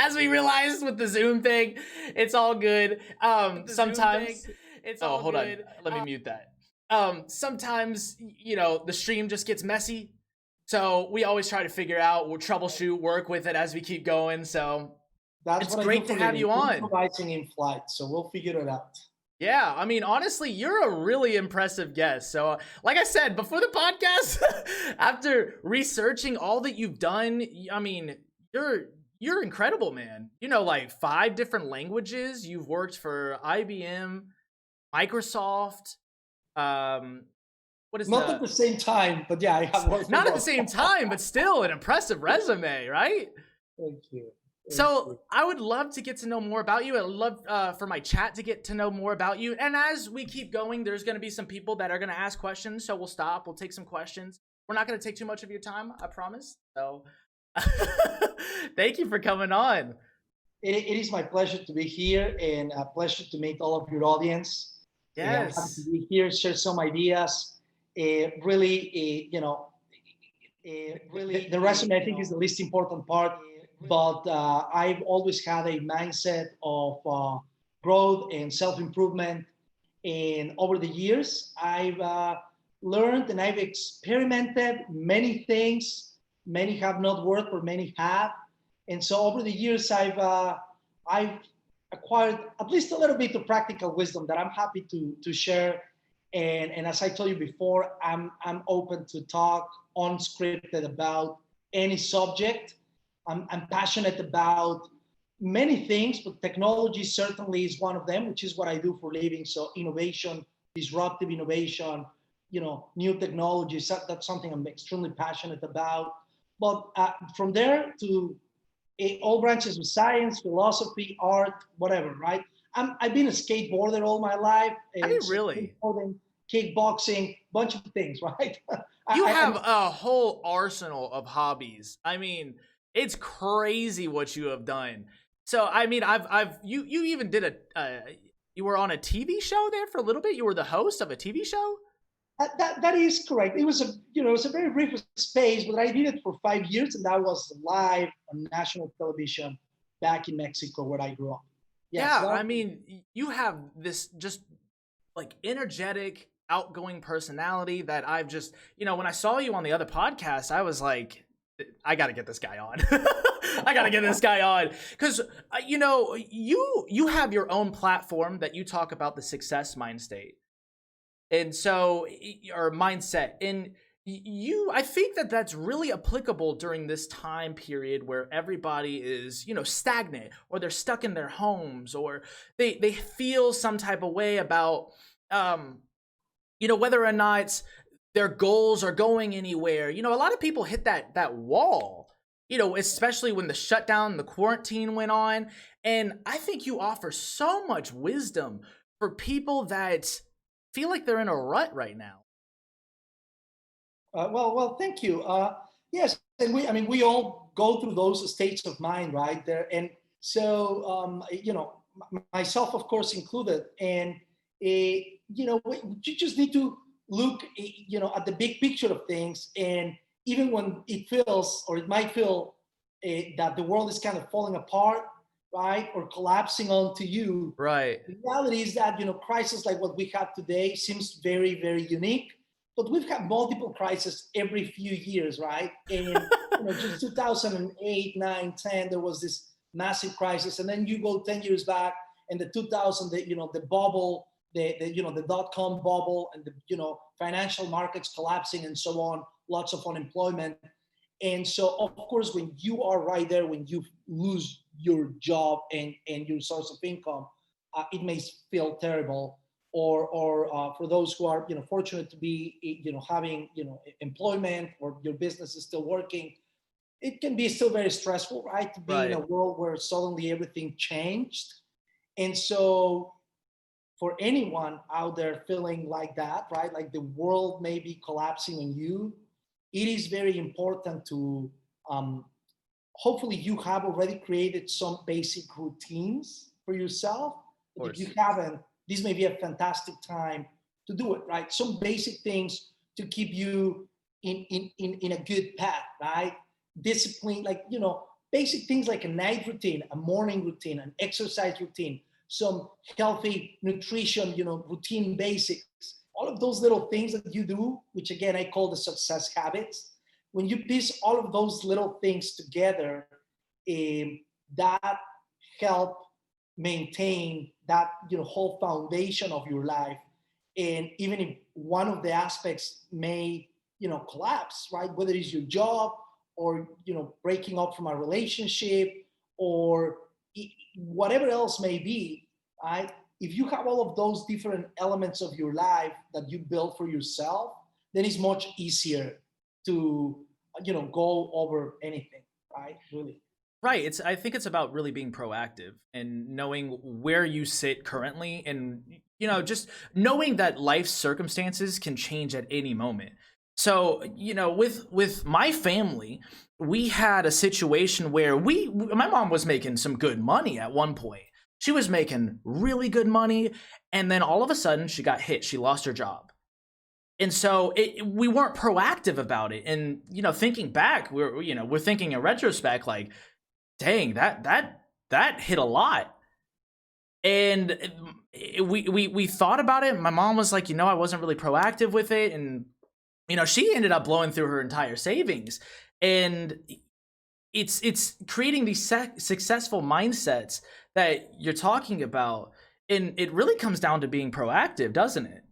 as we realized with the Zoom thing, it's all good. Sometimes, oh, hold on, let me mute that. Sometimes, the stream just gets messy. So we always try to figure out, we'll troubleshoot, work with it as we keep going. So That's it's what I do great to for a have living, you on. improvising in flight. So we'll figure it out. Yeah, I mean, honestly, you're a really impressive guest. So, like I said before the podcast, after researching all that you've done, I mean, you're incredible, man. Like 5 different languages. You've worked for IBM, Microsoft. Um, what is Not at the the same time, but yeah, I have worked for Not at the both. same time, but still an impressive resume, right? Thank you. Thank So you. I would love to get to know more about you. I'd love for my chat to get to know more about you. And as we keep going, there's going to be some people that are going to ask questions. So we'll stop. We'll take some questions. We're not going to take too much of your time, I promise. So thank you for coming on. It is my pleasure to be here and a pleasure to meet all of your audience. I'm happy to Yes. be here, share some ideas. Really, the resume I think is the least important part, but I've always had a mindset of growth and self-improvement. And over the years, I've learned and I've experimented many things. Many have not worked, but many have. And so over the years, I've acquired at least a little bit of practical wisdom that I'm happy to share. And as I told you before, I'm open to talk unscripted about any subject. I'm passionate about many things, but technology certainly is one of them, which is what I do for a living. So innovation, disruptive innovation, new technologies, that's something I'm extremely passionate about. But from there to all branches of science, philosophy, art, whatever, right? I've been a skateboarder all my life. I mean, And so really? skateboarding, kickboxing, bunch of things, right? You I, have a whole arsenal of hobbies. I mean, it's crazy what you have done. So, I mean, you even did you were on a TV show there for a little bit. You were the host of a TV show. that is correct. It was a very brief space, but I did it for 5 years, and that was live on national television back in Mexico where I grew up. Yes, Yeah, that, I mean, you have this just like energetic, outgoing personality that I've just, when I saw you on the other podcast, I was like, I got to get this guy on. I got to get this guy on because you have your own platform that you talk about the success mind state. And so, or mindset. And I think that that's really applicable during this time period where everybody is, stagnant, or they're stuck in their homes, or they feel some type of way about, whether or not their goals are going anywhere. A lot of people hit that wall, especially when the shutdown, the quarantine went on. And I think you offer so much wisdom for people that feel like they're in a rut right now. well, thank you. Yes, and we all go through those states of mind, right there, and so myself, of course, included. And you just need to look, at the big picture of things. And even when it feels, or it might feel, that the world is kind of falling apart, right, or collapsing onto you, Right. the reality is that crisis like what we have today seems very, very unique, but we've had multiple crises every few years, right? And just 2008, 9, 10, there was this massive crisis, and then you go 10 years back, and the 2000, the bubble, the dot-com bubble, and the financial markets collapsing, and so on, lots of unemployment. And so, of course, when you are right there, when you lose your job and your source of income, it may feel terrible. Or for those who are fortunate to be having employment, or your business is still working, it can be still very stressful, right? To be in a Right. world where suddenly everything changed. And so, for anyone out there feeling like that, right, like the world may be collapsing on you, it is very important to hopefully you have already created some basic routines for yourself. Of But if you course. haven't, this may be a fantastic time to do it, right? Some basic things to keep you in a good path, right? Discipline, like, basic things like a night routine, a morning routine, an exercise routine, some healthy nutrition, routine basics, all of those little things that you do, which again I call the success habits. When you piece all of those little things together, that help maintain that whole foundation of your life. And even if one of the aspects may collapse, right, whether it's your job or breaking up from a relationship or whatever else may be, right, if you have all of those different elements of your life that you build for yourself, then it's much easier to go over anything, right, really. Right. I think it's about really being proactive and knowing where you sit currently, and just knowing that life circumstances can change at any moment. So, with my family, we had a situation where my mom was making some good money at one point. She was making really good money, and then all of a sudden she got hit. She lost her job. And so we weren't proactive about it. And thinking back, we're thinking in retrospect, like, dang, that hit a lot. And we thought about it. My mom was like, I wasn't really proactive with it, and she ended up blowing through her entire savings. And it's creating these successful mindsets that you're talking about, and it really comes down to being proactive, doesn't it?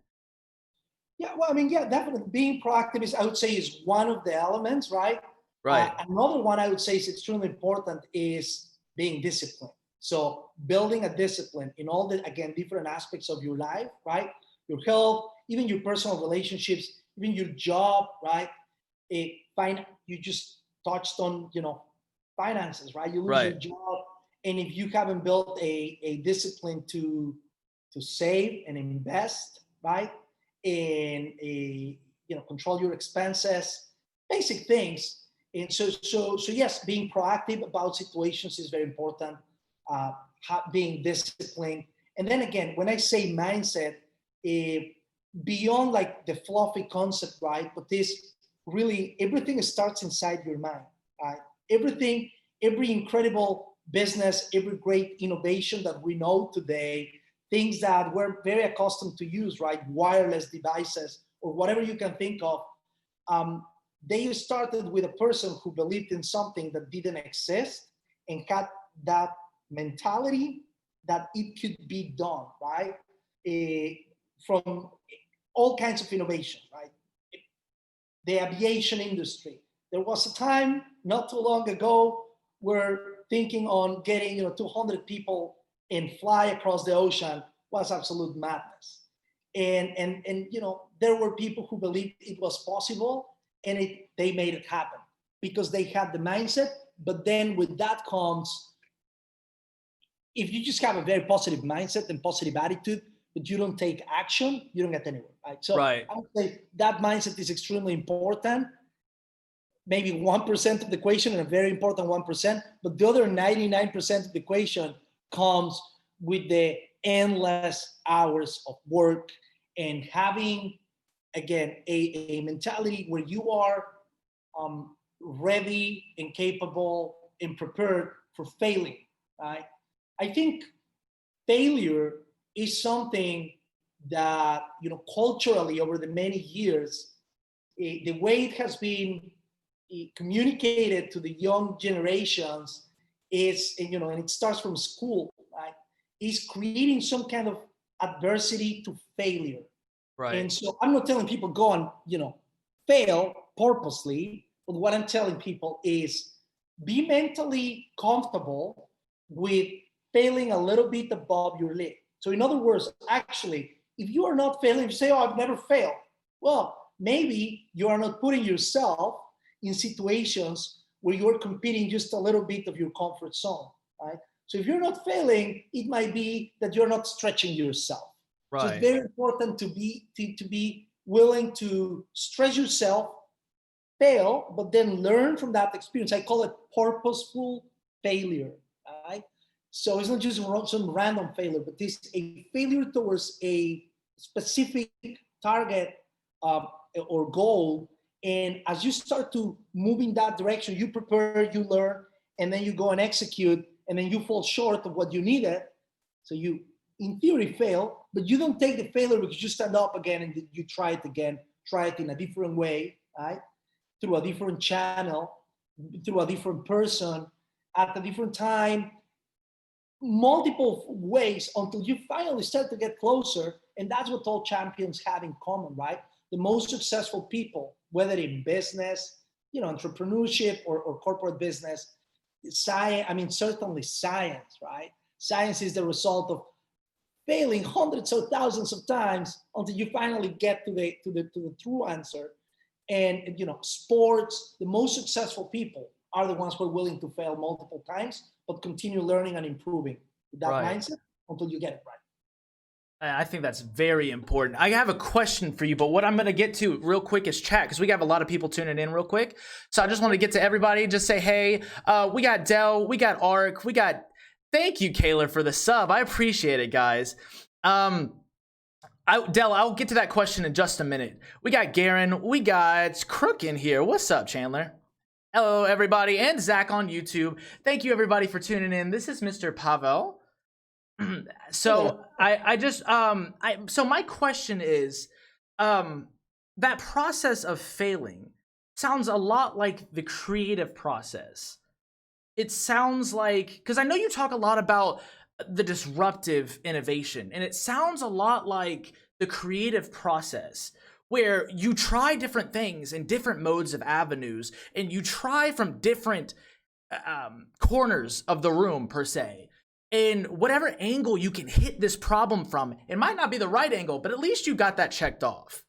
Yeah, well, I mean, yeah, definitely being proactive is, I would say, is one of the elements, right? Right. Another one I would say is extremely important is being disciplined. So building a discipline in all the, again, different aspects of your life, right? Your health, even your personal relationships, even your job, right? You just touched on, finances, right? You lose your Right. job, and if you haven't built a discipline to save and invest, right? And control your expenses, basic things. And so yes, being proactive about situations is very important. Uh, Being disciplined, and then again, when I say mindset, beyond like the fluffy concept, right? But this really, everything starts inside your mind, right? Everything, every incredible business, every great innovation that we know today, things that we're very accustomed to use, right? Wireless devices or whatever you can think of. They started with a person who believed in something that didn't exist and had that mentality that it could be done, right? From all kinds of innovation, right? The aviation industry. There was a time not too long ago where thinking on getting 200 people and fly across the ocean was absolute madness. And there were people who believed it was possible, and they made it happen because they had the mindset. But then with that comes, if you just have a very positive mindset and positive attitude, but you don't take action, you don't get anywhere, right? So Right. I would say that mindset is extremely important. Maybe 1% of the equation, and a very important 1%, but the other 99% of the equation comes with the endless hours of work and having, again, a mentality where you are ready and capable and prepared for failing, right? I think failure is something that, culturally over the many years, the way it has been communicated to the young generations is, and it starts from school, right? Is creating some kind of adversity to failure. Right. And so I'm not telling people go and, fail purposely, but what I'm telling people is be mentally comfortable with failing a little bit above your limit. So in other words, actually, if you are not failing, if you say, oh, I've never failed, well, maybe you are not putting yourself in situations where you're competing just a little bit of your comfort zone, right? So if you're not failing, it might be that you're not stretching yourself. So it's Right. very important to be willing to stretch yourself, fail, but then learn from that experience. I call it purposeful failure, right? So it's not just some random failure, but it's a failure towards a specific target or goal. And as you start to move in that direction, you prepare, you learn, and then you go and execute, and then you fall short of what you needed. So you, in theory, fail, but you don't take the failure because you stand up again and you try it again, try it in a different way, right? Through a different channel, through a different person, at a different time, multiple ways until you finally start to get closer. And that's what all champions have in common, right? The most successful people, whether in business, entrepreneurship or corporate business, science, certainly science, right? Science is the result of failing hundreds of thousands of times until you finally get to the true answer. And sports, the most successful people are the ones who are willing to fail multiple times, but continue learning and improving with that mindset until you get it right. I think that's very important. I have a question for you, but what I'm going to get to real quick is chat, because we have a lot of people tuning in real quick. So I just want to get to everybody. Just say, hey, we got Dell, we got Ark, thank you, Kayla, for the sub. I appreciate it, guys. Dell, I'll get to that question in just a minute. We got Garen, we got Crook in here. What's up, Chandler? Hello, everybody, and Zach on YouTube. Thank you, everybody, for tuning in. This is Mr. Pavel. So so my question is, that process of failing sounds a lot like the creative process. It sounds like, because I know you talk a lot about the disruptive innovation, and it sounds a lot like the creative process, where you try different things in different modes of avenues, and you try from different corners of the room, per se. And whatever angle you can hit this problem from, it might not be the right angle, but at least you got that checked off.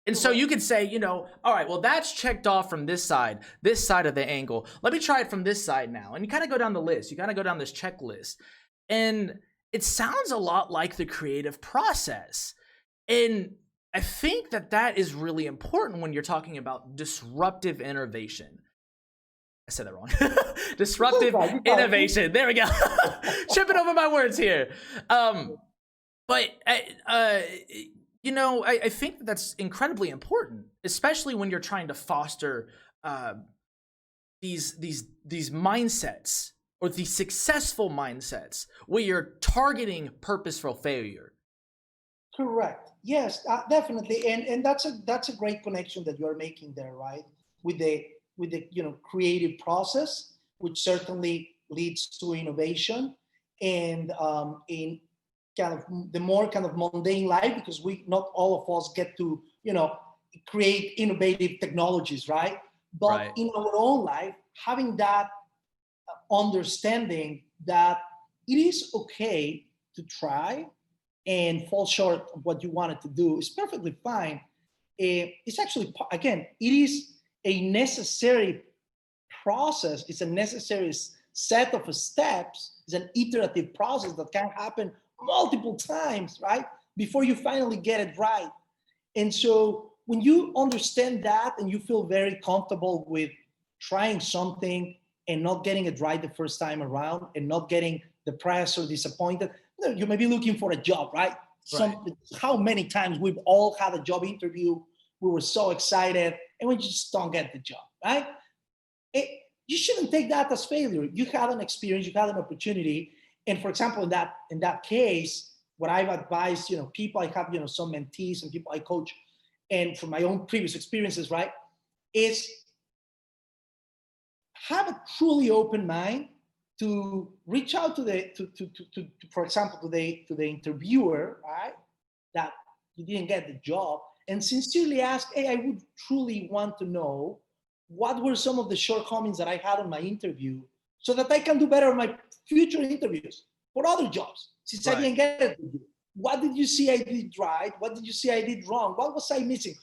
And so you can say, all right, well, that's checked off from this side of the angle. Let me try it from this side now. And you kind of go down the list. You kind of go down this checklist. And it sounds a lot like the creative process. And I think that is really important when you're talking about disruptive innovation. I said that wrong. Disruptive innovation. There we go. Tripping over my words here. But I think that's incredibly important, especially when you're trying to foster these mindsets, or these successful mindsets, where you're targeting purposeful failure. Correct. Yes, definitely. And that's a great connection that you're making there, right? With the creative process, which certainly leads to innovation, and in kind of the more kind of mundane life, because not all of us get to create innovative technologies, right? But in our own life, having that understanding that it is okay to try and fall short of what you wanted to do is perfectly fine. It's actually, again, it is a necessary process. It's a necessary set of steps. It's an iterative process that can happen multiple times, right? Before you finally get it right. And so when you understand that and you feel very comfortable with trying something and not getting it right the first time around, and not getting depressed or disappointed, you may be looking for a job, right? How many times we've all had a job interview, we were so excited, and we just don't get the job, right? You shouldn't take that as failure. You had an experience, you had an opportunity. And for example, in that case, what I've advised, people, I have, some mentees and people I coach, and from my own previous experiences, right, is have a truly open mind to reach out to for example, to the interviewer, right, that you didn't get the job, and sincerely ask, hey, I would truly want to know what were some of the shortcomings that I had on my interview, so that I can do better in my future interviews for other jobs, since I didn't get it. What did you see I did right? What did you see I did wrong? What was I missing?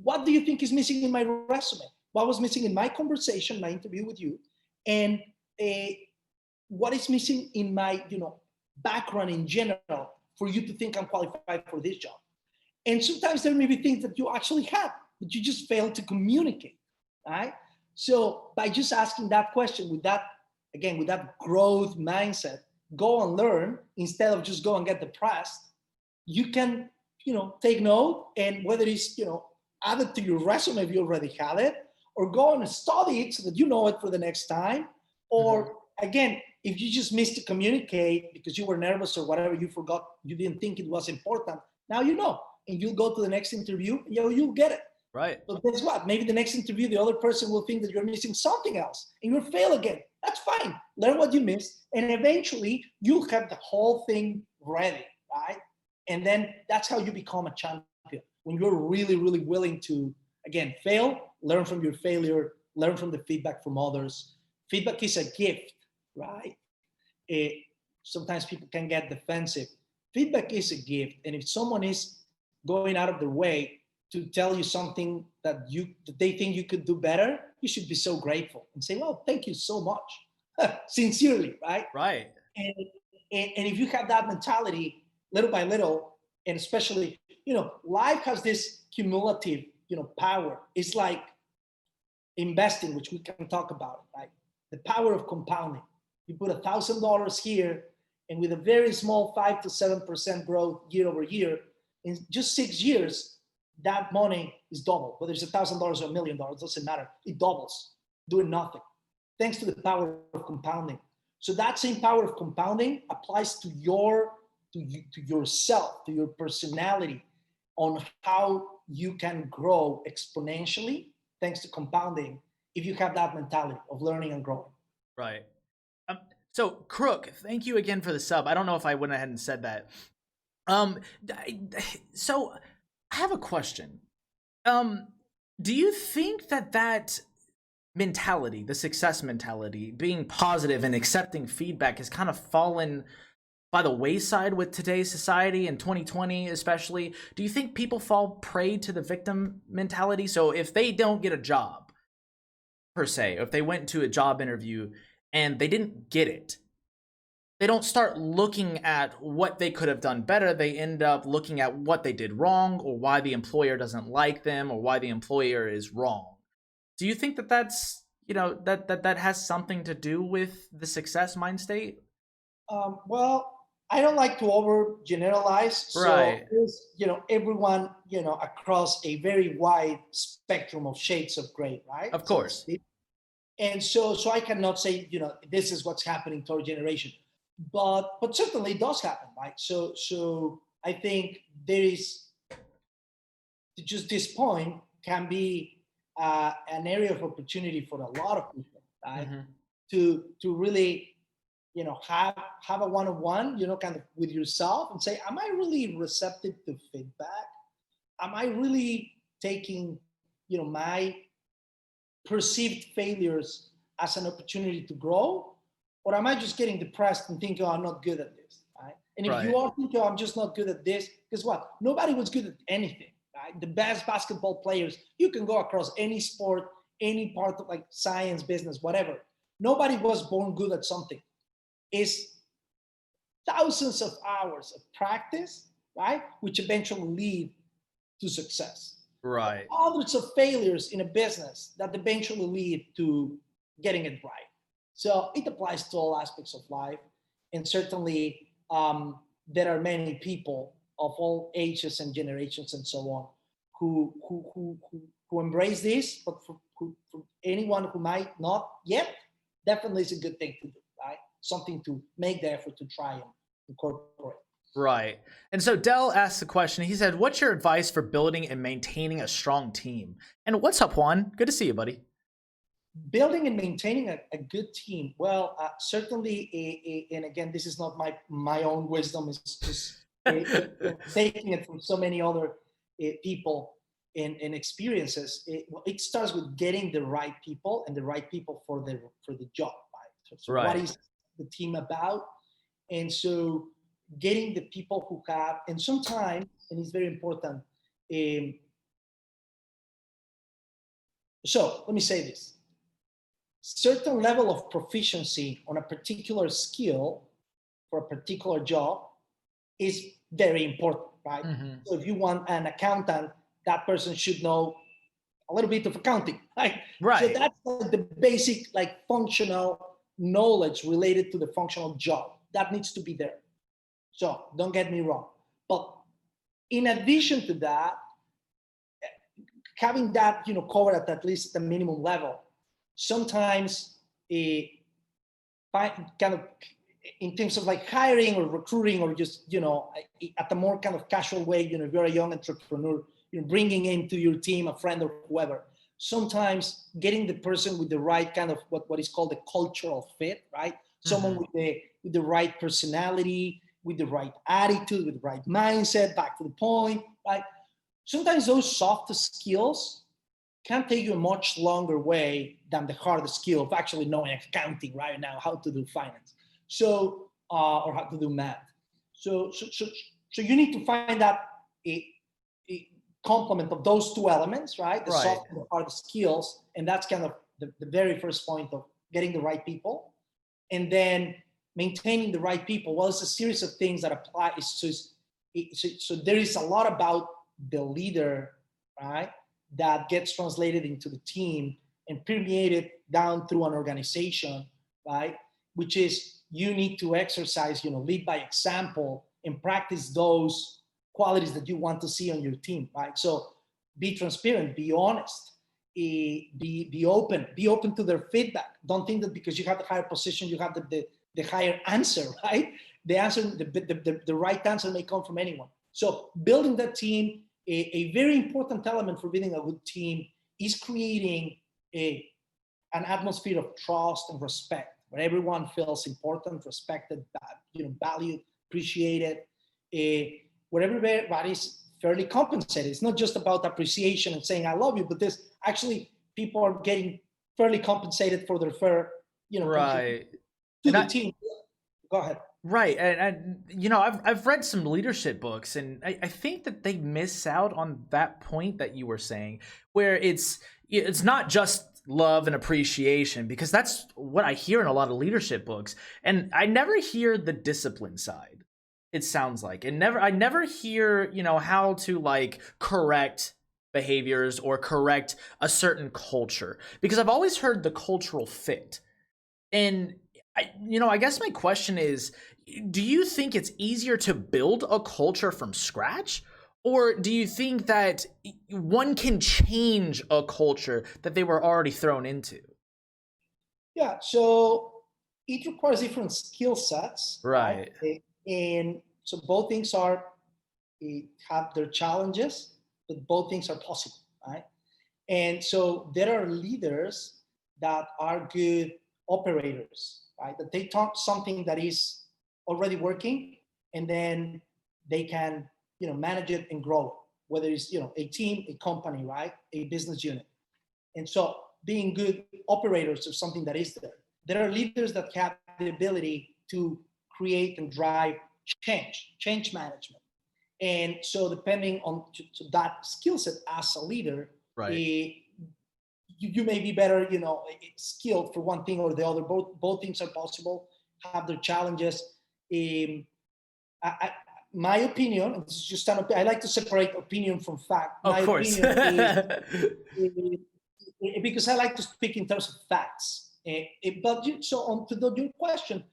What do you think is missing in my resume? What was missing in my conversation, my interview with you? And what is missing in my background in general for you to think I'm qualified for this job? And sometimes there may be things that you actually have, but you just fail to communicate, right? So by just asking that question with that growth mindset, go and learn instead of just go and get depressed, you can, take note, and whether it's, add it to your resume if you already have it, or go and study it so that you know it for the next time, or again, if you just missed to communicate because you were nervous or whatever, you forgot, you didn't think it was important. Now you know, and you'll go to the next interview, you'll get it. Right. But guess what? Maybe the next interview, the other person will think that you're missing something else and you'll fail again. That's fine. Learn what you missed, and eventually you'll have the whole thing ready, right? And then that's how you become a champion. When you're really, really willing to, again, fail, learn from your failure, learn from the feedback from others. Feedback is a gift, right? Sometimes people can get defensive. Feedback is a gift. And if someone is going out of their way to tell you something that they think you could do better, you should be so grateful and say, well, thank you so much. Sincerely, right? Right. And if you have that mentality, little by little, and especially, life has this cumulative, power. It's like investing, which we can talk about, right? The power of compounding. You put $1,000 here, and with a very small 5 to 7% growth year over year, in just 6 years, that money is double. Whether it's $1,000 or $1 million, doesn't matter. It doubles, doing nothing, thanks to the power of compounding. So that same power of compounding applies to yourself, to your personality, on how you can grow exponentially thanks to compounding if you have that mentality of learning and growing. Right. So Crook, thank you again for the sub. I don't know if I went ahead and said that. So I have a question. Do you think that mentality, the success mentality, being positive and accepting feedback has kind of fallen by the wayside with today's society in 2020 especially? Do you think people fall prey to the victim mentality? So if they don't get a job, per se, if they went to a job interview and they didn't get it, they don't start looking at what they could have done better. They end up looking at what they did wrong, or why the employer doesn't like them, or why the employer is wrong. Do you think that that's, that has something to do with the success mind state? Well, I don't like to overgeneralize. Right. So, everyone, across a very wide spectrum of shades of gray, right? Of course. And so I cannot say, this is what's happening to our generation, but certainly it does happen, right? So I think there is, just this point can be an area of opportunity for a lot of people, right? Mm-hmm. To really, have a one-on-one, kind of with yourself and say, am I really receptive to feedback? Am I really taking, my perceived failures as an opportunity to grow? Or am I just getting depressed and thinking, I'm not good at this, right? And if you are thinking, I'm just not good at this, guess what? Nobody was good at anything, right? The best basketball players, you can go across any sport, any part of like science, business, whatever. Nobody was born good at something. It's thousands of hours of practice, right? Which eventually lead to success. Right. Hundreds of failures in a business that eventually lead to getting it right. So it applies to all aspects of life. And certainly there are many people of all ages and generations and so on who embrace this, but for anyone who might not yet, definitely is a good thing to do, right? Something to make the effort to try and incorporate. Right. And so Dell asked the question, he said, what's your advice for building and maintaining a strong team? And what's up, Juan? Good to see you, buddy. Building and maintaining a good team. Well, certainly, and again, this is not my own wisdom. It's just taking it from so many other people and experiences. It starts with getting the right people and the right people for the job. Right? So right. What is the team about? And so getting the people who have, and sometimes, and it's very important. So let me say this. Certain level of proficiency on a particular skill for a particular job is very important, right? Mm-hmm. So if you want an accountant, that person should know a little bit of accounting, right? Right. So that's like the basic, like functional knowledge related to the functional job that needs to be there. So don't get me wrong. But in addition to that, having that, covered at least the minimum level, sometimes kind of in terms of like hiring or recruiting or just, at the more kind of casual way, if you're a young entrepreneur, bringing into your team a friend or whoever, sometimes getting the person with the right kind of what is called the cultural fit, right? Someone Mhm. with the right personality, with the right attitude, with the right mindset, back to the point, right? Sometimes those soft skills can take you a much longer way than the hard skill of actually knowing accounting right now, how to do finance, or how to do math. So you need to find that a, a complement of those two elements, right? The Right. soft and the hard skills, and that's kind of the very first point of getting the right people, and then maintaining the right people. Well, it's a series of things that apply. So there is a lot about the leader, right, that gets translated into the team and permeated down through an organization, right? Which is you need to exercise, lead by example and practice those qualities that you want to see on your team, right? So be transparent, be honest, be open to their feedback. Don't think that because you have the higher position, you have the higher answer, right? The right answer may come from anyone. So building that team, a very important element for building a good team is creating an atmosphere of trust and respect, where everyone feels important, respected, valued, appreciated, where everybody's fairly compensated. It's not just about appreciation and saying I love you, but there's actually people are getting fairly compensated for their fair, contribution Right. to And the I team. Go ahead. Right, and I've read some leadership books, and I think that they miss out on that point that you were saying, where it's not just love and appreciation, because that's what I hear in a lot of leadership books, and I never hear the discipline side. It sounds like I never hear how to like correct behaviors or correct a certain culture, because I've always heard the cultural fit. And I guess my question is, do you think it's easier to build a culture from scratch? Or do you think that one can change a culture that they were already thrown into? Yeah, so it requires different skill sets, right? Right. And so both things have their challenges, but both things are possible, right? And so there are leaders that are good operators, right? That they talk something that is already working, and then they can, manage it and grow it, whether it's, a team, a company, right? A business unit. And so being good operators of something that is there. There are leaders that have the ability to create and drive change management. And so depending on to that skill set as a leader, Right. you may be better, skilled for one thing or the other. Both things are possible, have their challenges. Um, my opinion, and this is just I like to separate opinion from fact. My Of course. opinion is because I like to speak in terms of facts. But so on to your question,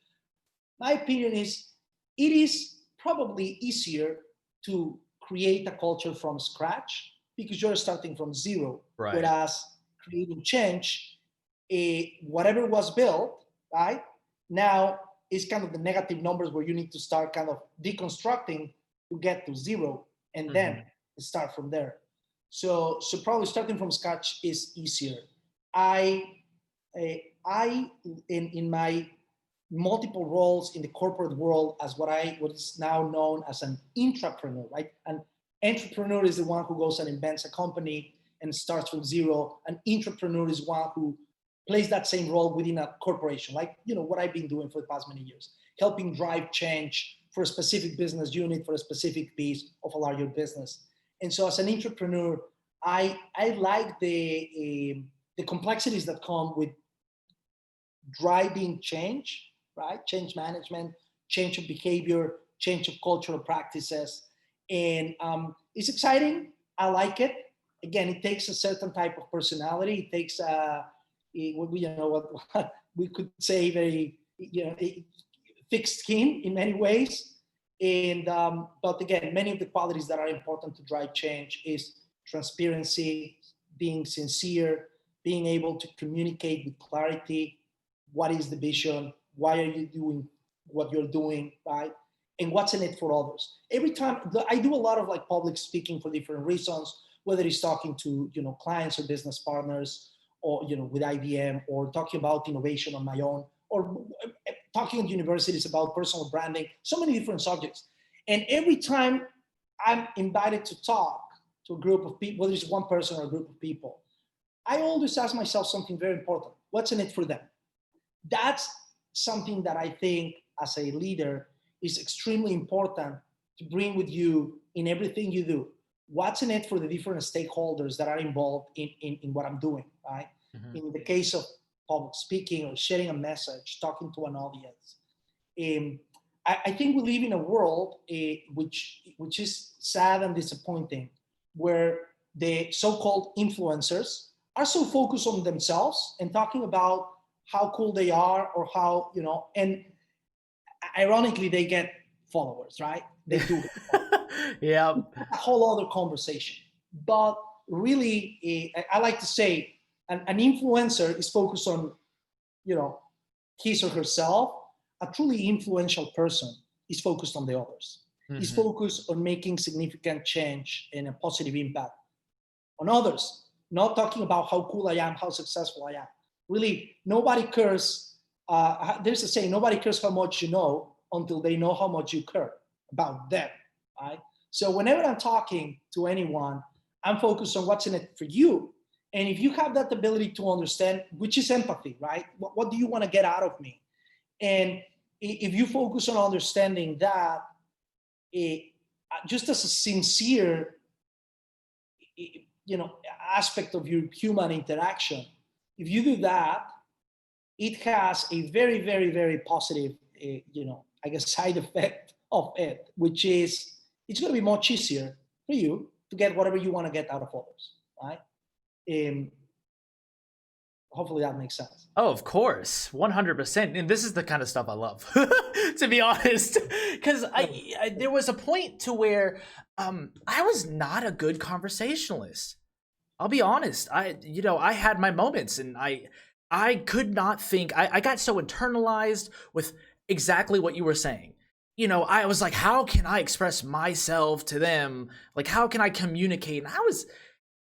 my opinion is it is probably easier to create a culture from scratch because you're starting from zero, Right. whereas creating change, whatever was built, right now is kind of the negative numbers where you need to start kind of deconstructing to get to zero and then Mhm. start from there. So probably starting from scratch is easier. I I in my multiple roles in the corporate world as what is now known as an intrapreneur, right? An entrepreneur is the one who goes and invents a company and starts from zero. An intrapreneur is one who plays that same role within a corporation, like what I've been doing for the past many years, helping drive change for a specific business unit, for a specific piece of a larger business. And so, as an entrepreneur, I like the complexities that come with driving change, right? Change management, change of behavior, change of cultural practices. And it's exciting. I like it. Again, it takes a certain type of personality. It takes, what we could say, very, thick skin in many ways. And but again, many of the qualities that are important to drive change is transparency, being sincere, being able to communicate with clarity, what is the vision, why are you doing what you're doing, right? And what's in it for others. Every time I do a lot of like public speaking for different reasons, whether it's talking to clients or business partners, or with IBM, or talking about innovation on my own, or talking at universities about personal branding, so many different subjects. And every time I'm invited to talk to a group of people, whether it's one person or a group of people, I always ask myself something very important. What's in it for them? That's something that I think as a leader is extremely important to bring with you in everything you do. What's in it for the different stakeholders that are involved in what I'm doing, right? Mm-hmm. In the case of public speaking or sharing a message, talking to an audience. I think we live in a world which is sad and disappointing, where the so-called influencers are so focused on themselves and talking about how cool they are, or how, and ironically, they get followers, right? They do. Yeah. A whole other conversation. But really, I like to say an influencer is focused on, his or herself. A truly influential person is focused on the others. Mm-hmm. Is focused on making significant change and a positive impact on others. Not talking about how cool I am, how successful I am. Really, nobody cares. There's a saying, nobody cares how much you know until they know how much you care about them, right? So whenever I'm talking to anyone, I'm focused on what's in it for you. And if you have that ability to understand, which is empathy, right? What do you want to get out of me? And if you focus on understanding that, just as a sincere, aspect of your human interaction, if you do that, it has a very, very, very positive, side effect of it, which is it's going to be much easier for you to get whatever you want to get out of others, right? Hopefully that makes sense. Oh, of course, 100%. And this is the kind of stuff I love, to be honest, because I there was a point to where I was not a good conversationalist. I'll be honest. I had my moments, and I could not think. I got so internalized with exactly what you were saying. I was like, how can I express myself to them? Like, how can I communicate? And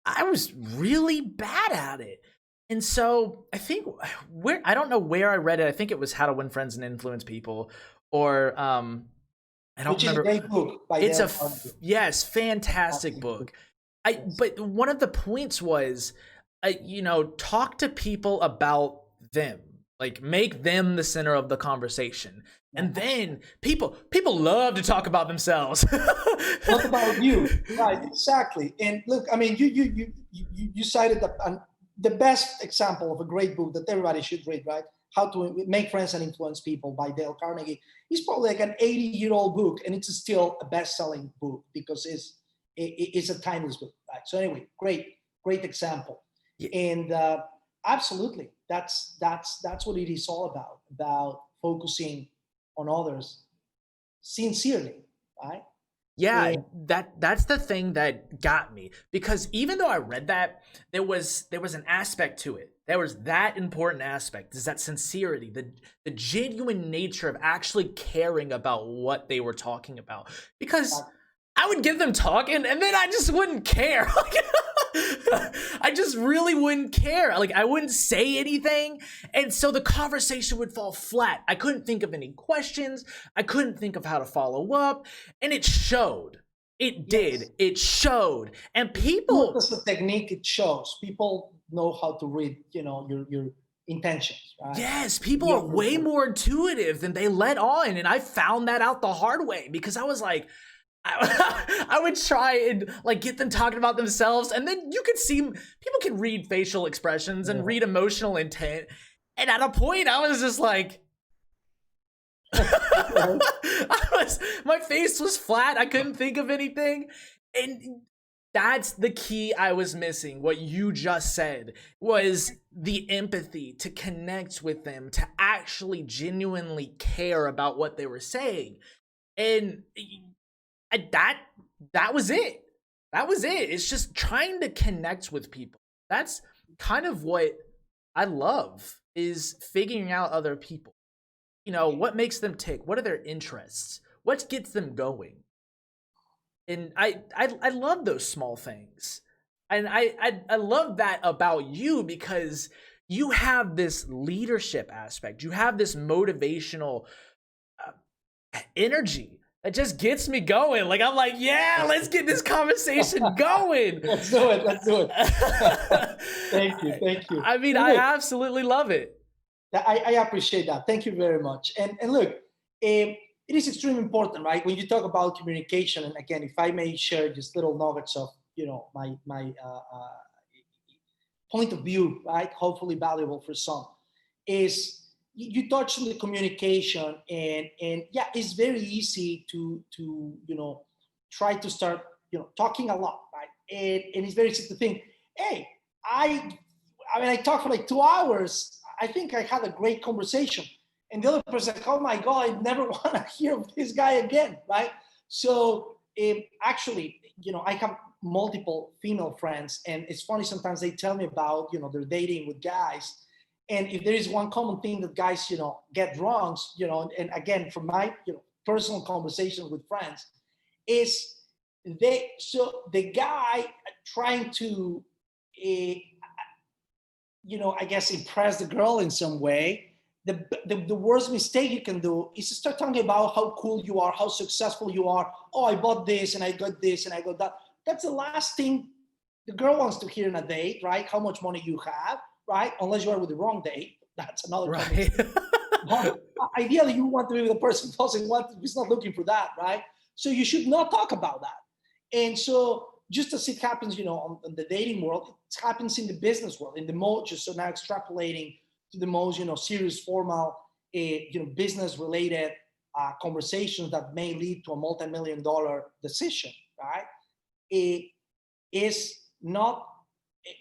I was really bad at it. And so I think I don't know where I read it. I think it was How to Win Friends and Influence People, or I don't Which remember. Is a great book by it's Dale Carnegie. Yes, fantastic book. But one of the points was, talk to people about them, like make them the center of the conversation. And then people love to talk about themselves. Not about you, right? Exactly. And look, I mean, you cited the best example of a great book that everybody should read, right? How to Make Friends and Influence People by Dale Carnegie. It's probably like an 80-year-old book, and it's still a best-selling book because it's a timeless book, right? So anyway, great example. Yeah. And absolutely, that's what it is all about focusing on others sincerely, right? Yeah, that's the thing that got me, because even though I read that, there was an aspect to it. There was that important aspect, is that sincerity, the genuine nature of actually caring about what they were talking about. Because I would give them talk and then I just wouldn't care. I just really wouldn't care. Like, I wouldn't say anything. And so the conversation would fall flat. I couldn't think of any questions. I couldn't think of how to follow up. And it showed. It did. Yes. It showed. And people... That's the technique. It shows. People know how to read, your intentions, right? Yes, people are way more intuitive than they let on. And I found that out the hard way, because I was like... I would try and like get them talking about themselves, and then you could see people can read facial expressions and read emotional intent, and at a point I was just like my face was flat. I couldn't think of anything, and that's the key I was missing. What you just said was the empathy to connect with them, to actually genuinely care about what they were saying. And that was it. That was it. It's just trying to connect with people. That's kind of what I love, is figuring out other people. what makes them tick? What are their interests? What gets them going? And I love those small things. And I love that about you, because you have this leadership aspect. You have this motivational energy that just gets me going. Like, I'm like, yeah, let's get this conversation going. Let's do it. Let's do it. Thank you. I mean, I absolutely love it. I appreciate that. Thank you very much. And look, it is extremely important, right? When you talk about communication, and again, if I may share just little nuggets of, my point of view, right? Hopefully valuable for some, is you touch on the communication, and yeah, it's very easy to try to start talking a lot, right? And it's very easy to think, hey, I talked for like 2 hours. I think I had a great conversation. And the other person like, oh my God, I never want to hear of this guy again, right? So actually, I have multiple female friends, and it's funny, sometimes they tell me about, they're dating with guys. And if there is one common thing that guys, get wrong, and again, from my, personal conversation with friends, is the guy trying to, I guess, impress the girl in some way. The worst mistake you can do is to start talking about how cool you are, how successful you are. Oh, I bought this and I got this and I got that. That's the last thing the girl wants to hear in a date, right? How much money you have, right? Unless you are with the wrong date. That's another right. Ideally, you want to be with a person who's not looking for that, right? So you should not talk about that. And so just as it happens, on the dating world, it happens in the business world, in the most, just so now extrapolating to the most, serious, formal, business-related conversations that may lead to a multi-million-dollar decision, right? It is not,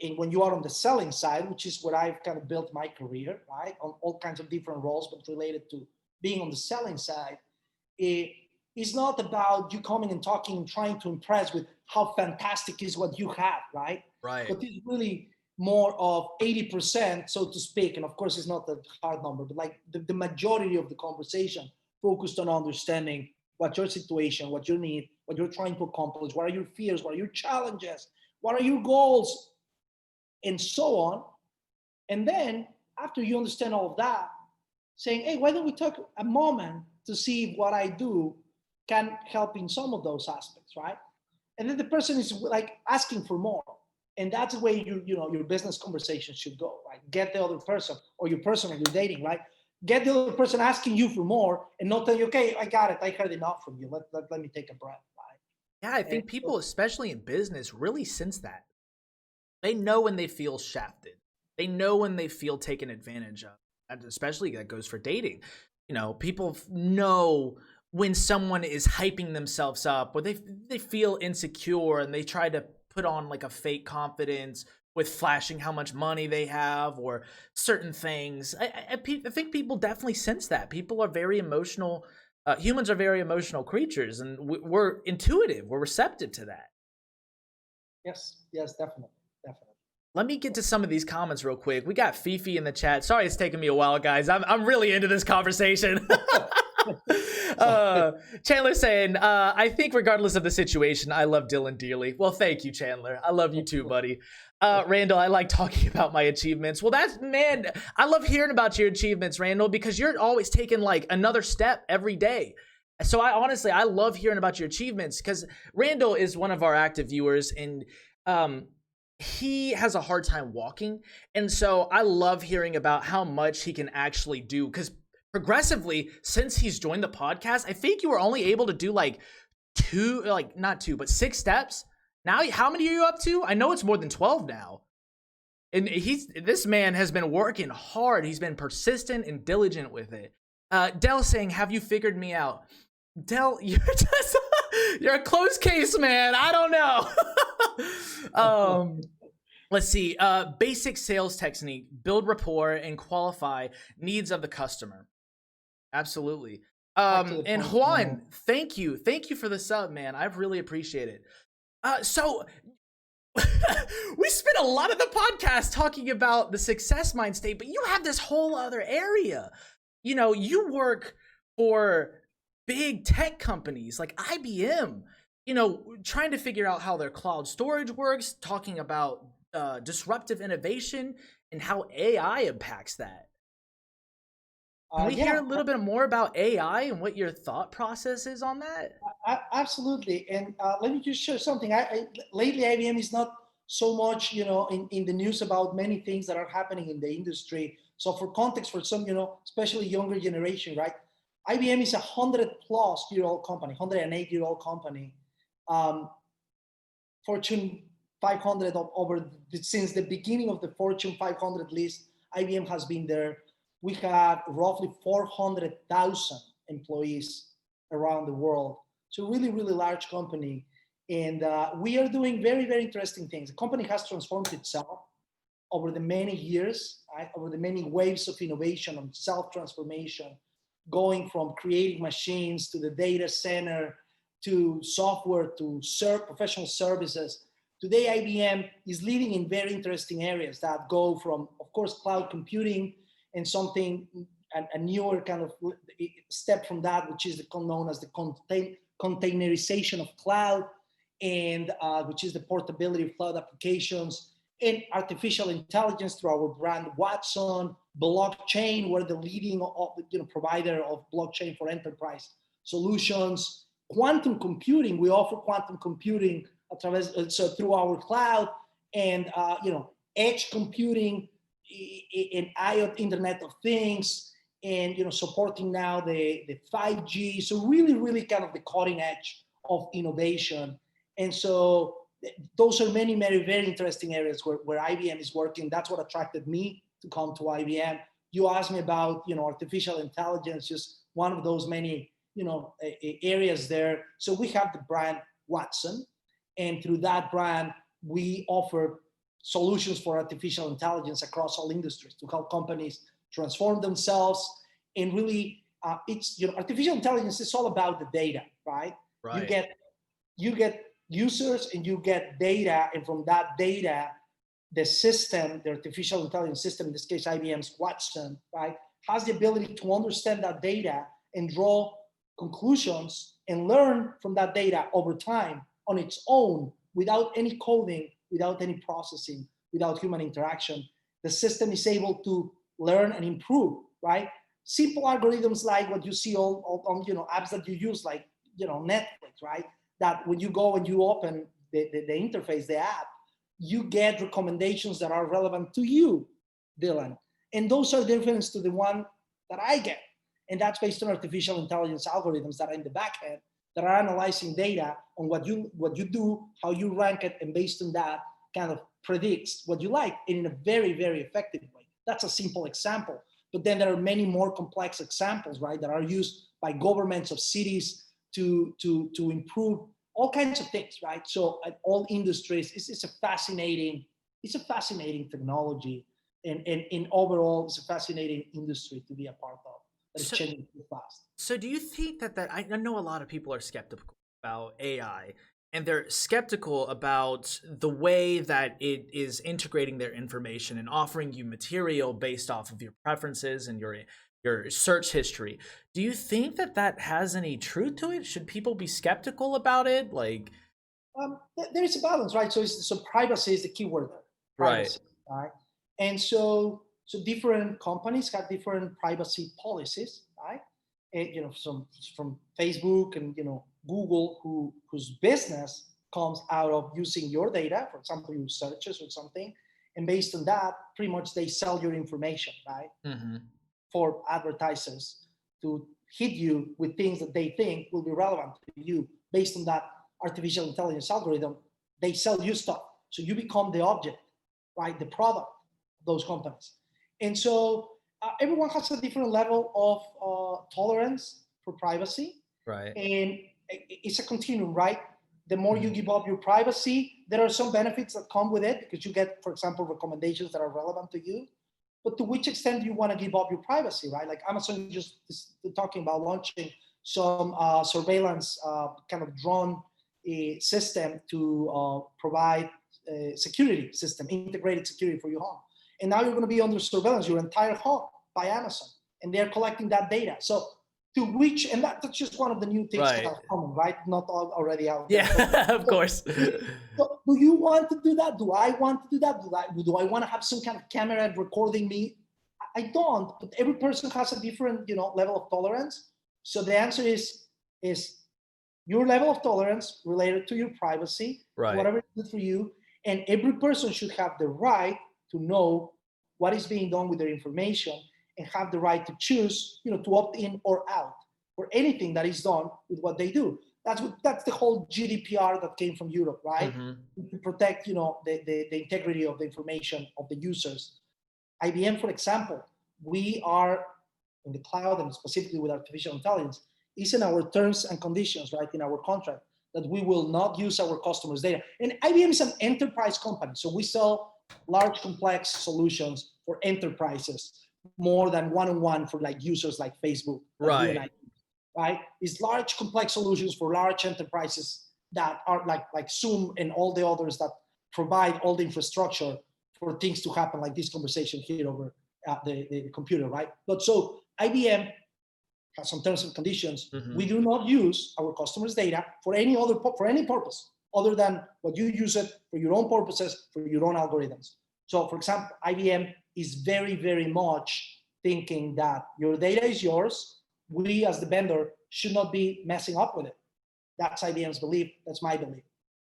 and when you are on the selling side, which is where I've kind of built my career, right, on all kinds of different roles, but related to being on the selling side, it's not about you coming and talking and trying to impress with how fantastic is what you have, right? Right. But it's really more of 80%, so to speak, and of course it's not a hard number, but like the majority of the conversation focused on understanding what your situation, what you need, what you're trying to accomplish, what are your fears, what are your challenges, what are your goals, and so on. And then after you understand all of that, saying, hey, why don't we take a moment to see if what I do can help in some of those aspects, right? And then the person is like asking for more. And that's the way your business conversation should go, right? Get the other person, or your person you're dating, right? Get the other person asking you for more, and not tell you, okay, I got it, I heard enough from you. Let me take a breath, right? Yeah, I think people, especially in business, really sense that. They know when they feel shafted. They know when they feel taken advantage of. And especially that goes for dating. People know when someone is hyping themselves up, or they feel insecure and they try to put on like a fake confidence with flashing how much money they have or certain things. I think people definitely sense that. People are very emotional. Humans are very emotional creatures, and we're intuitive. We're receptive to that. Yes, definitely. Let me get to some of these comments real quick. We got Fifi in the chat. Sorry it's taking me a while, guys. I'm really into this conversation. Chandler saying, I think regardless of the situation, I love Dylan dearly. Well, thank you, Chandler. I love you too, buddy. Randall, I like talking about my achievements. Well, I love hearing about your achievements, Randall, because you're always taking like another step every day. So I love hearing about your achievements, because Randall is one of our active viewers, and he has a hard time walking. And so I love hearing about how much he can actually do, because progressively, since he's joined the podcast, I think you were only able to do like not two, but 6 steps. Now, how many are you up to? I know it's more than 12 now. And this man has been working hard. He's been persistent and diligent with it. Dell saying, have you figured me out? Dell, you're a closed case, man. I don't know. Let's see. Basic sales technique: build rapport and qualify needs of the customer. Absolutely. And Juan, thank you for the sub, man. I really appreciate it. So we spent a lot of the podcast talking about the success mind state, but you have this whole other area you work for big tech companies like IBM, trying to figure out how their cloud storage works, talking about disruptive innovation and how AI impacts that. Can we hear Yeah, a little bit more about AI and what your thought process is on that? absolutely. And let me just share something. Lately, IBM is not so much, in the news about many things that are happening in the industry. So for context, for some, especially younger generation, right? IBM is a 100+ year old company, 108-year-old company. Um, Fortune 500 since the beginning of the Fortune 500 list, IBM has been there. We have roughly 400,000 employees around the world. So really, really large company. And we are doing very, very interesting things. The company has transformed itself over the many years, right? Over the many waves of innovation and self-transformation, going from creating machines to the data center, to software, to professional services. Today, IBM is leading in very interesting areas that go from, of course, cloud computing and something, a newer kind of step from that, which is known as the containerization of cloud, and which is the portability of cloud applications, and artificial intelligence through our brand Watson, blockchain, we're the leading provider of blockchain for enterprise solutions, quantum computing. We offer quantum computing through our cloud, and edge computing, in IoT, Internet of Things, and supporting now the 5G. So really, really kind of the cutting edge of innovation. And so those are many, many very interesting areas where IBM is working. That's what attracted me to come to IBM. You asked me about artificial intelligence, just one of those many areas there. So we have the brand Watson, and through that brand, we offer solutions for artificial intelligence across all industries to help companies transform themselves. And really, it's artificial intelligence is all about the data, right? You Right. get users and you get data, and from that data, the system, the artificial intelligence system, in this case IBM's Watson, right, has the ability to understand that data and draw conclusions and learn from that data over time on its own, without any coding, without any processing, without human interaction. The system is able to learn and improve, right? Simple algorithms like what you see on apps that you use, like Netflix, right? That when you go and you open the interface, the app, you get recommendations that are relevant to you, Dylan. And those are different to the one that I get. And that's based on artificial intelligence algorithms that are in the back end that are analyzing data on what you do, how you rank it, and based on that kind of predicts what you like, and in a very, very effective way. That's a simple example. But then there are many more complex examples, right, that are used by governments of cities to improve all kinds of things, right? So at all industries, it's a fascinating technology, and in overall, it's a fascinating industry to be a part of that is So, changing too fast. so do you think that I know a lot of people are skeptical about AI, and they're skeptical about the way that it is integrating their information and offering you material based off of your preferences and your search history. Do you think that has any truth to it? Should people be skeptical about it? Like, There is a balance, right? So privacy is the key word there. right. Privacy, right? And so different companies have different privacy policies, right? And, from Facebook and Google, whose business comes out of using your data, for example, your searches or something, and based on that, pretty much they sell your information, right? Hmm. For advertisers to hit you with things that they think will be relevant to you based on that artificial intelligence algorithm. They sell you stuff, so you become the object, right, the product of those companies. And so everyone has a different level of tolerance for privacy, Right. and it's a continuum, right? The more you Mhm. give up your privacy, there are some benefits that come with it, because you get, for example, recommendations that are relevant to you. But to which extent do you want to give up your privacy, right? Like Amazon just is talking about launching some surveillance kind of drone system to provide a security system, integrated security for your home. And now you're going to be under surveillance, your entire home, by Amazon. and they're collecting that data. So to which, and that's just one of the new things that Right. are coming, right? Not all already out there. Yeah, of course. So do you want to do that? Do I want to do that? Do I want to have some kind of camera recording me? I don't, but every person has a different, level of tolerance. So the answer is your level of tolerance related to your privacy, Right. whatever is good for you. And every person should have the right to know what is being done with their information and have the right to choose, to opt in or out for anything that is done with what they do. That's the whole GDPR that came from Europe, right? Mm-hmm. To protect, the integrity of the information of the users. IBM, for example, we are in the cloud, and specifically with artificial intelligence, is in our terms and conditions, right, in our contract, that we will not use our customers' data. And IBM is an enterprise company, so we sell large, complex solutions for enterprises, more than one-on-one for like users like Facebook, like right? You and I, right? It's large, complex solutions for large enterprises that are like Zoom and all the others that provide all the infrastructure for things to happen, like this conversation here over the computer, right? But so IBM has some terms and conditions. Mm-hmm. We do not use our customers' data for any purpose other than what you use it for your own purposes, for your own algorithms. So, for example, IBM is very, very much thinking that your data is yours. We, as the vendor, should not be messing up with it. That's IBM's belief. That's my belief.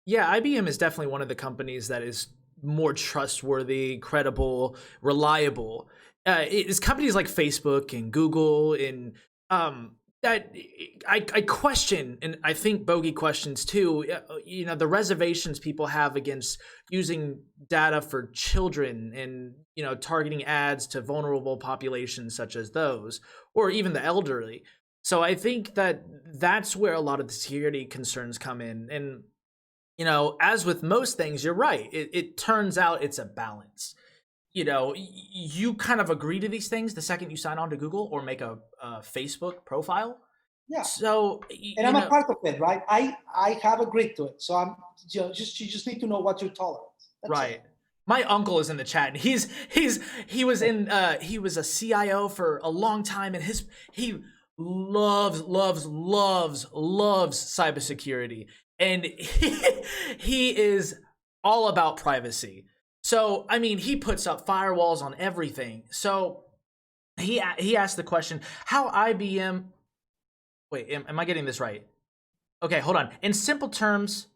Yeah, IBM is definitely one of the companies that is more trustworthy, credible, reliable. It's companies like Facebook and Google and that I question, and I think Bogey questions too. The reservations people have against using data for children and targeting ads to vulnerable populations such as those, or even the elderly. So I think that's where a lot of the security concerns come in. And as with most things, you're right. It turns out it's a balance. You kind of agree to these things the second you sign on to Google or make a Facebook profile. Yeah. So, and I'm a part of it, right? I have agreed to it. So I'm you just need to know what your tolerance. That's right. it. My uncle is in the chat, and he was a CIO for a long time, and he loves cybersecurity, and he is all about privacy. So, I mean, he puts up firewalls on everything. So he asked the question, how IBM... Wait, am I getting this right? Okay, hold on. In simple terms,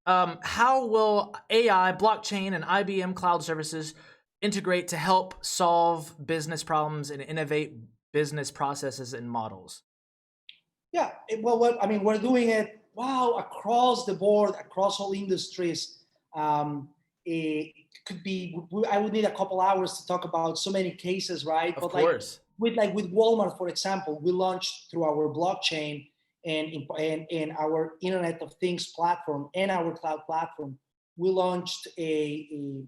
how will AI, blockchain, and IBM cloud services integrate to help solve business problems and innovate business processes and models? Yeah, well, I mean, we're doing it, across the board, across all industries. It could be, I would need a couple hours to talk about so many cases, right? Of course. With Walmart, for example, we launched through our blockchain and in our Internet of Things platform and our cloud platform, we launched a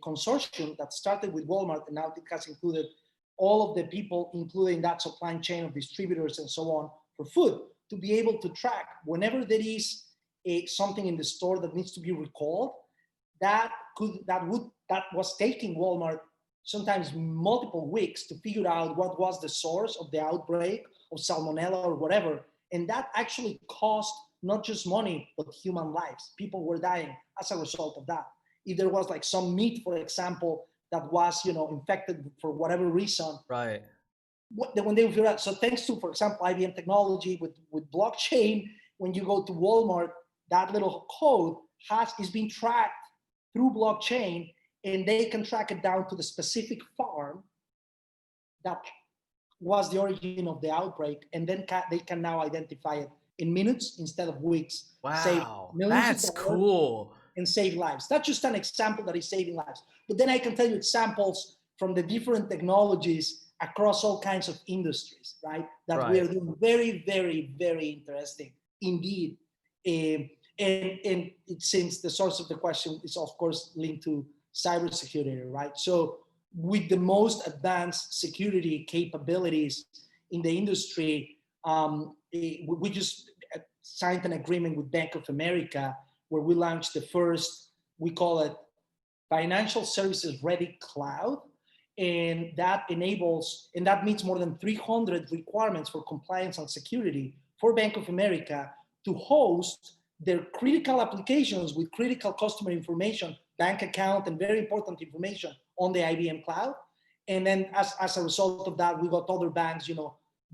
consortium that started with Walmart, and now it has included all of the people, including that supply chain of distributors and so on for food, to be able to track whenever there is something in the store that needs to be recalled. That was taking Walmart sometimes multiple weeks to figure out what was the source of the outbreak of salmonella or whatever. And that actually cost not just money, but human lives. People were dying as a result of that. If there was like some meat, for example, that was, infected for whatever reason. Right. When they figure out, so thanks to, for example, IBM technology with blockchain, when you go to Walmart, that little code is being tracked through blockchain, and they can track it down to the specific farm that was the origin of the outbreak, and then they can now identify it in minutes instead of weeks. Wow, that's cool. And save lives. That's just an example that is saving lives. But then I can tell you examples from the different technologies across all kinds of industries, right? That we are doing very, very, very interesting indeed. And since the source of the question is, of course, linked to cybersecurity, right? So with the most advanced security capabilities in the industry, we just signed an agreement with Bank of America where we launched the first, we call it Financial Services Ready Cloud. and that enables, and that meets more than 300 requirements for compliance and security for Bank of America to host their critical applications with critical customer information, bank account, and very important information on the IBM cloud. And then as a result of that, we got other banks,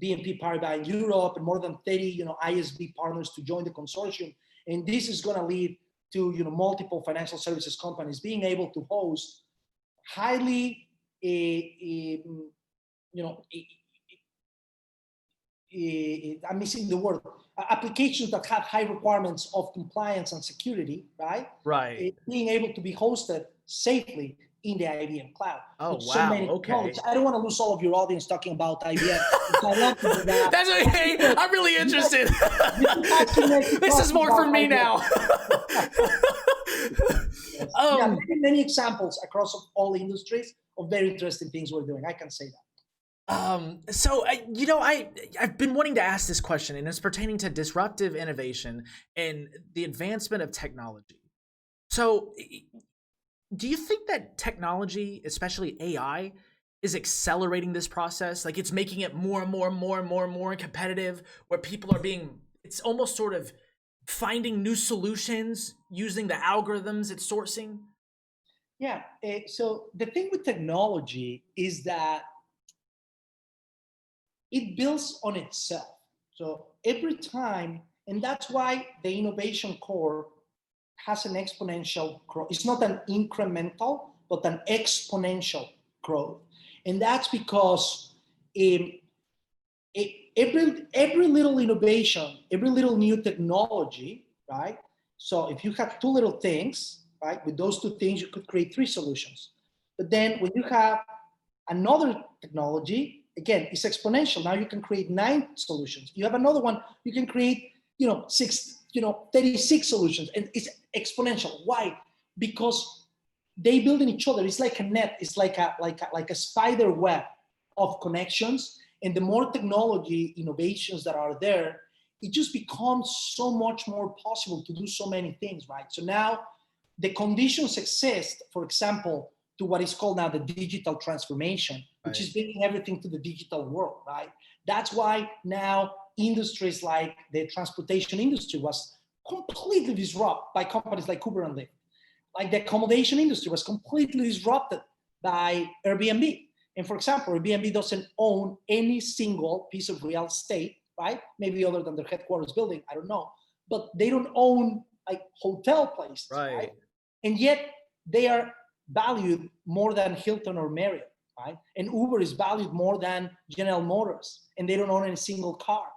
BNP Paribas in Europe, and more than 30, ISV partners to join the consortium. And this is going to lead to, multiple financial services companies being able to host highly, I'm missing the word, applications that have high requirements of compliance and security, right? Right. Being able to be hosted safely in the IBM cloud. Oh, wow. Okay. I don't want to lose all of your audience talking about IBM. I love to do that. That's okay. I'm really interested. This is more for me now. Yeah, many examples across all industries of very interesting things we're doing. I can say that. I've been wanting to ask this question, and it's pertaining to disruptive innovation and the advancement of technology. So do you think that technology, especially AI, is accelerating this process? Like, it's making it more and more competitive, where people are it's almost sort of finding new solutions using the algorithms it's sourcing? Yeah. So the thing with technology is that it builds on itself. So every time, and that's why the innovation core has an exponential growth. It's not an incremental, but an exponential growth. And that's because every little innovation, every little new technology, right? So if you have two little things, right, with those two things, you could create three solutions. But then when you have another technology, again, it's exponential. Now you can create 9 solutions. You have another one, you can create, 36 solutions, and it's exponential. Why? Because they build in each other. It's like a net. It's like a spider web of connections. And the more technology innovations that are there, it just becomes so much more possible to do so many things, right? So now the conditions exist, for example, to what is called now the digital transformation, which is bringing everything to the digital world, right? That's why now industries like the transportation industry was completely disrupted by companies like Uber and Lyft. Like the accommodation industry was completely disrupted by Airbnb. And for example, Airbnb doesn't own any single piece of real estate, right? Maybe other than their headquarters building, I don't know. But they don't own like hotel places, right? And yet they are valued more than Hilton or Marriott, right? And Uber is valued more than General Motors, and they don't own any single car.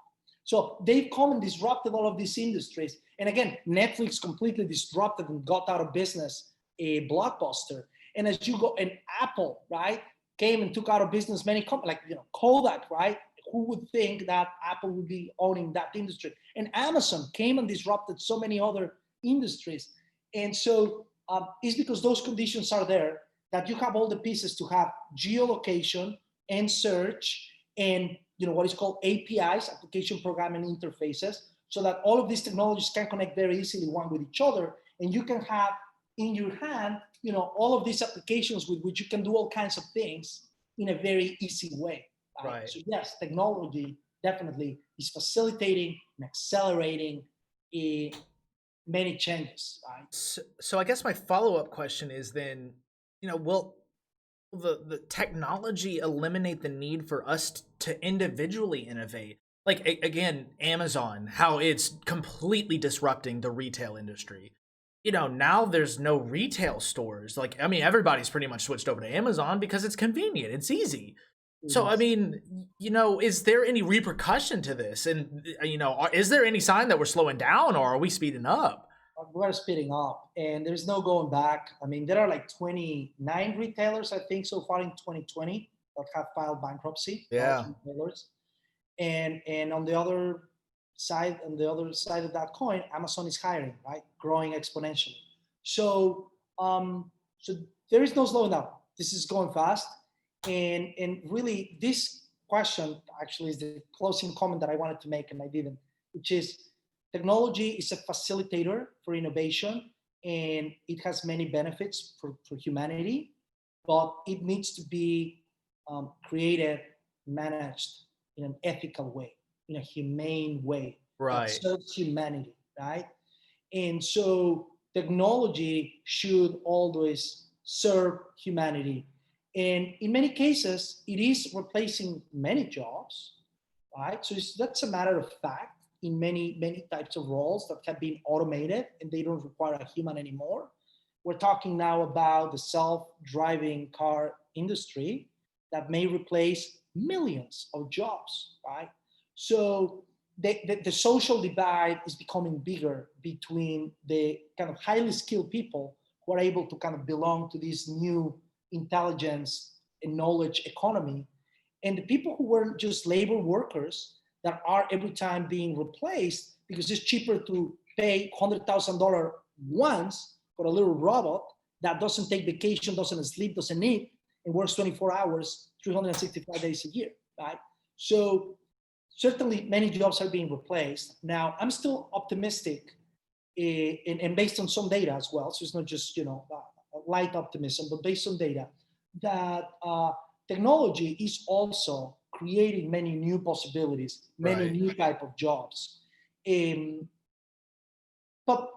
So they've come and disrupted all of these industries. And again, Netflix completely disrupted and got out of business a Blockbuster. And as you go, and Apple, right, came and took out of business many companies, like Kodak, right? Who would think that Apple would be owning that industry? And Amazon came and disrupted so many other industries. And so it's because those conditions are there that you have all the pieces to have geolocation and search and what is called APIs, application programming interfaces, so that all of these technologies can connect very easily one with each other, and you can have in your hand, all of these applications with which you can do all kinds of things in a very easy way. Right. So yes, technology definitely is facilitating and accelerating many changes. Right. So I guess my follow-up question is then, will the technology eliminate the need for us to individually innovate? Like, again, Amazon, how it's completely disrupting the retail industry. Now there's no retail stores. Like, I mean, everybody's pretty much switched over to Amazon because it's convenient. It's easy. So, I mean, is there any repercussion to this? And, is there any sign that we're slowing down, or are we speeding up? We're speeding up, and there's no going back. I mean, there are like 29 retailers, I think, so far in 2020 that have filed bankruptcy. Yeah. Retailers. And on the other side of that coin, Amazon is hiring, right? Growing exponentially. So so there is no slowing down. This is going fast. And really, this question actually is the closing comment that I wanted to make, and I didn't, which is technology is a facilitator for innovation, and it has many benefits for humanity, but it needs to be created, managed in an ethical way, in a humane way that Right. serves humanity, right? And so technology should always serve humanity. And in many cases, it is replacing many jobs, right? So that's a matter of fact in many types of roles that have been automated and they don't require a human anymore. We're talking now about the self-driving car industry that may replace millions of jobs, right? So the social divide is becoming bigger between the kind of highly skilled people who are able to kind of belong to this new intelligence and knowledge economy, and the people who were just labor workers that are every time being replaced because it's cheaper to pay $100,000 once for a little robot that doesn't take vacation, doesn't sleep, doesn't eat, and works 24 hours, 365 days a year, right? So certainly many jobs are being replaced. Now, I'm still optimistic and based on some data as well. So it's not just, light optimism, but based on data that technology is also creating many new possibilities, many Right. new type of jobs. But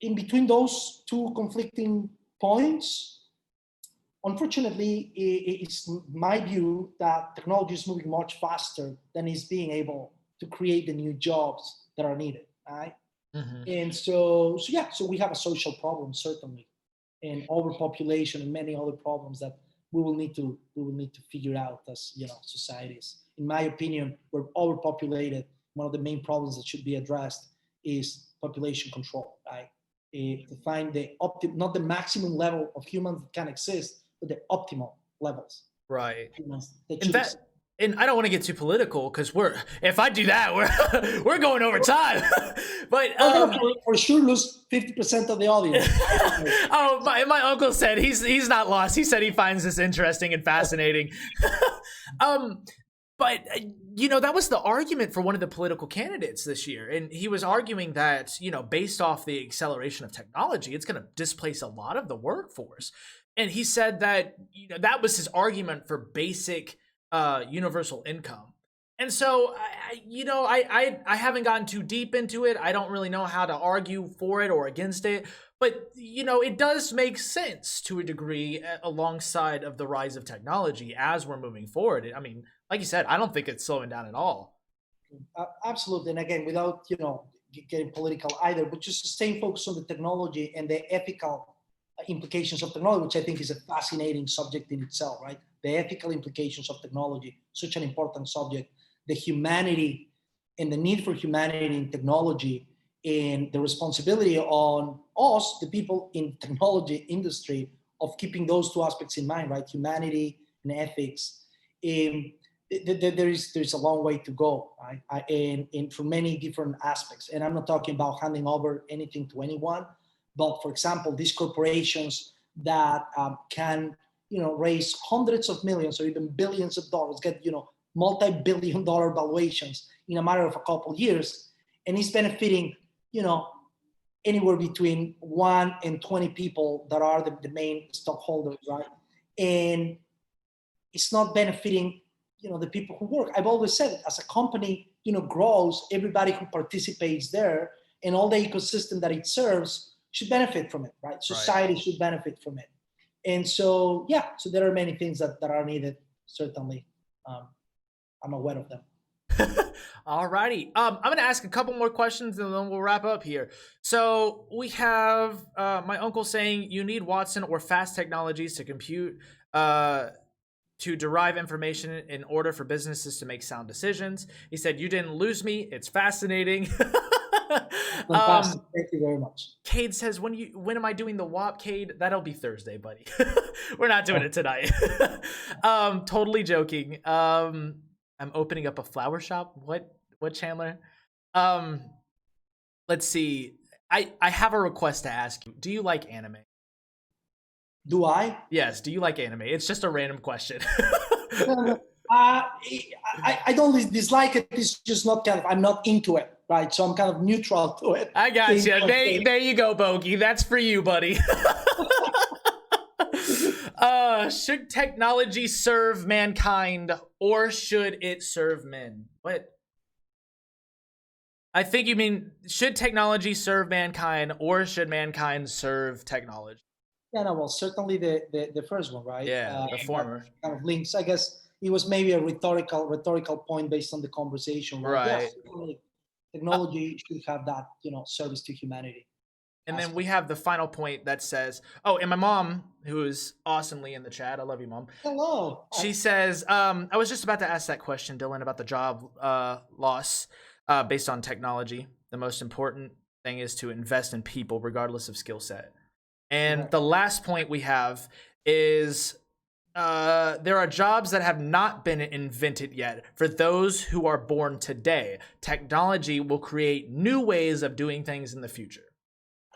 in between those two conflicting points, unfortunately, it's my view that technology is moving much faster than it's being able to create the new jobs that are needed, right? Hmm. And so we have a social problem certainly, and overpopulation and many other problems that we will need to figure out as societies. In my opinion, we're overpopulated. One of the main problems that should be addressed is population control, right? To find the not the maximum level of humans that can exist, but the optimal levels Right. of humans that In should exist. fact, and I don't want to get too political because if I do that, we're going over time. But We're gonna for sure lose 50% of the audience. oh, my uncle said he's not lost. He said he finds this interesting and fascinating. um, but that was the argument for one of the political candidates this year, and he was arguing that based off the acceleration of technology, it's going to displace a lot of the workforce. And he said that that was his argument for basic universal income. And so, I haven't gotten too deep into it. I don't really know how to argue for it or against it. But, it does make sense to a degree alongside of the rise of technology as we're moving forward. I mean, like you said, I don't think it's slowing down at all. Absolutely, and again, without getting political either, but just staying focused on the technology and the ethical implications of technology, which I think is a fascinating subject in itself, right? The ethical implications of technology, such an important subject, the humanity and the need for humanity in technology, and the responsibility on us, the people in technology industry, of keeping those two aspects in mind, right? Humanity and ethics. Um, there's a long way to go, right? And for many different aspects. And I'm not talking about handing over anything to anyone, but for example, these corporations that can, raise hundreds of millions or even billions of dollars, get multi-billion-dollar valuations in a matter of a couple of years, and it's benefiting, anywhere between 1 and 20 people that are the main stockholders, right? And it's not benefiting the people who work. I've always said it, as a company grows, everybody who participates there and all the ecosystem that it serves should benefit from it, right? Society should benefit from it. And so so there are many things that are needed, certainly. I'm aware of them. Alrighty. I'm gonna ask a couple more questions and then we'll wrap up here. So we have my uncle saying you need Watson or fast technologies to compute to derive information in order for businesses to make sound decisions. He said, "You didn't lose me. It's fascinating." Fantastic. Thank you very much. Cade says, when am I doing the WAP, Cade? That'll be Thursday, buddy. We're not doing it tonight. Totally joking. I'm opening up a flower shop. What, Chandler? Let's see. I have a request to ask you. Do you like anime? Do I? Yes. Do you like anime? It's just a random question. I don't dislike it. It's just not I'm not into it, right? So I'm kind of neutral to it. I got you. There you go, Bogey. That's for you, buddy. Should technology serve mankind or should it serve men? What? I think you mean, should technology serve mankind or should mankind serve technology? Yeah, no, well, certainly the first one, right? Yeah, the former. Kind of links. I guess it was maybe a rhetorical point based on the conversation, right? Right. Yes, certainly technology should have that, service to humanity. And then we have the final point that says, oh, and my mom, who is awesomely in the chat, I love you, Mom. Hello. She says, I was just about to ask that question, Dylan, about the job loss based on technology. The most important thing is to invest in people regardless of skill set. And the last point we have is there are jobs that have not been invented yet. For those who are born today, technology will create new ways of doing things in the future.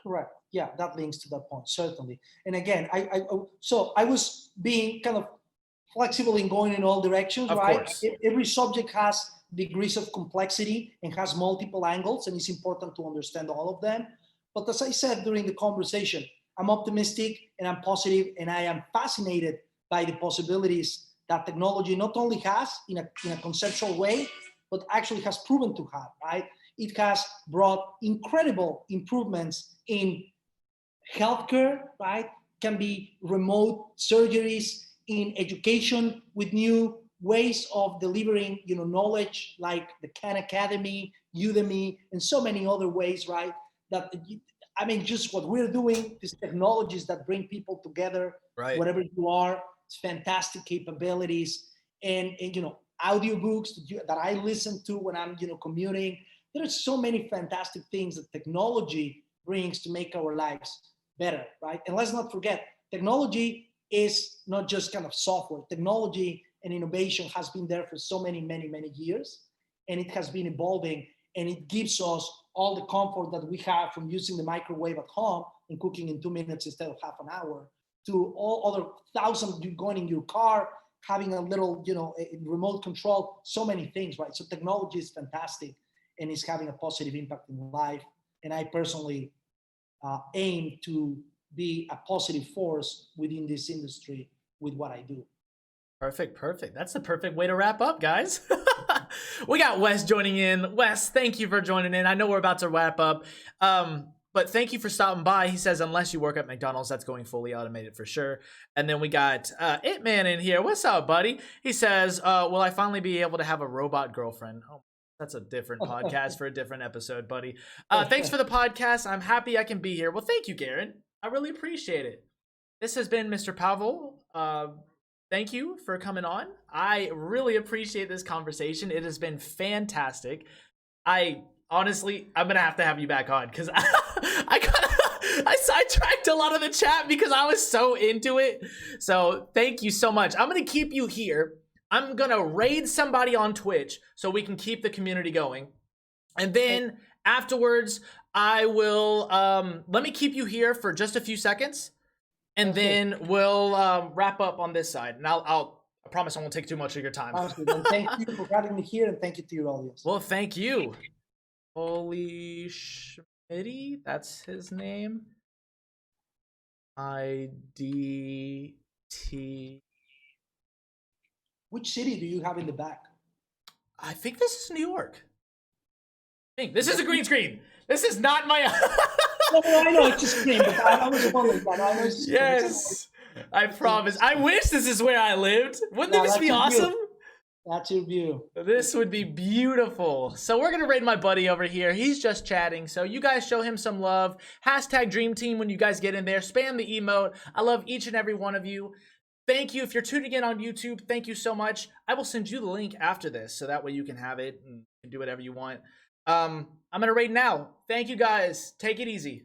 Correct. Yeah, that links to that point, certainly. And again, so I was being kind of flexible in going in all directions, Of right? course. Every subject has degrees of complexity and has multiple angles, and it's important to understand all of them. But as I said during the conversation, I'm optimistic and I'm positive, and I am fascinated by the possibilities that technology not only has in a conceptual way, but actually has proven to have, right? It has brought incredible improvements in healthcare, right? Can be remote surgeries, in education with new ways of delivering, knowledge, like the Khan Academy, Udemy, and so many other ways, right? That, just what we're doing, these technologies that bring people together, Right. whatever you are, it's fantastic capabilities, and audiobooks that I listen to when I'm, commuting. There are so many fantastic things that technology brings to make our lives better, right? And let's not forget, technology is not just kind of software. Technology and innovation has been there for so many, many, many years, and it has been evolving, and it gives us all the comfort that we have from using the microwave at home and cooking in 2 minutes instead of half an hour, to all other thousands going in your car, having a little, a remote control, so many things, right? So technology is fantastic and is having a positive impact in life. And I personally aim to be a positive force within this industry with what I do. Perfect. That's the perfect way to wrap up, guys. We got Wes joining in. Wes, thank you for joining in. I know we're about to wrap up, but thank you for stopping by. He says, unless you work at McDonald's, that's going fully automated for sure. And then we got It-Man in here. What's up, buddy? He says, will I finally be able to have a robot girlfriend? Oh, that's a different podcast for a different episode, buddy. Thanks for the podcast. I'm happy I can be here. Well, thank you, Garen. I really appreciate it. This has been Mr. Pavel. Thank you for coming on. I really appreciate this conversation. It has been fantastic. Honestly, I'm gonna have to have you back on because I sidetracked a lot of the chat because I was so into it. So thank you so much. I'm gonna keep you here. I'm gonna raid somebody on Twitch so we can keep the community going. And then afterwards, I will let me keep you here for just a few seconds. And then we'll wrap up on this side. And I promise I won't take too much of your time. And thank you for having me here, and thank you to your audience. Well, thank you. Holy Schmitty, that's his name. IDT. Which city do you have in the back? I think this is New York. This is a green screen. This is not my... No, I know it's just green, but I was wondering that. Yes, I promise. I wish this is where I lived. Wouldn't this be awesome? That's your view. This would be beautiful. So we're gonna raid my buddy over here. He's just chatting. So you guys show him some love. Hashtag Dream Team when you guys get in there. Spam the emote. I love each and every one of you. Thank you. If you're tuning in on YouTube, thank you so much. I will send you the link after this, so that way you can have it and do whatever you want. I'm gonna raid now. Thank you guys. Take it easy.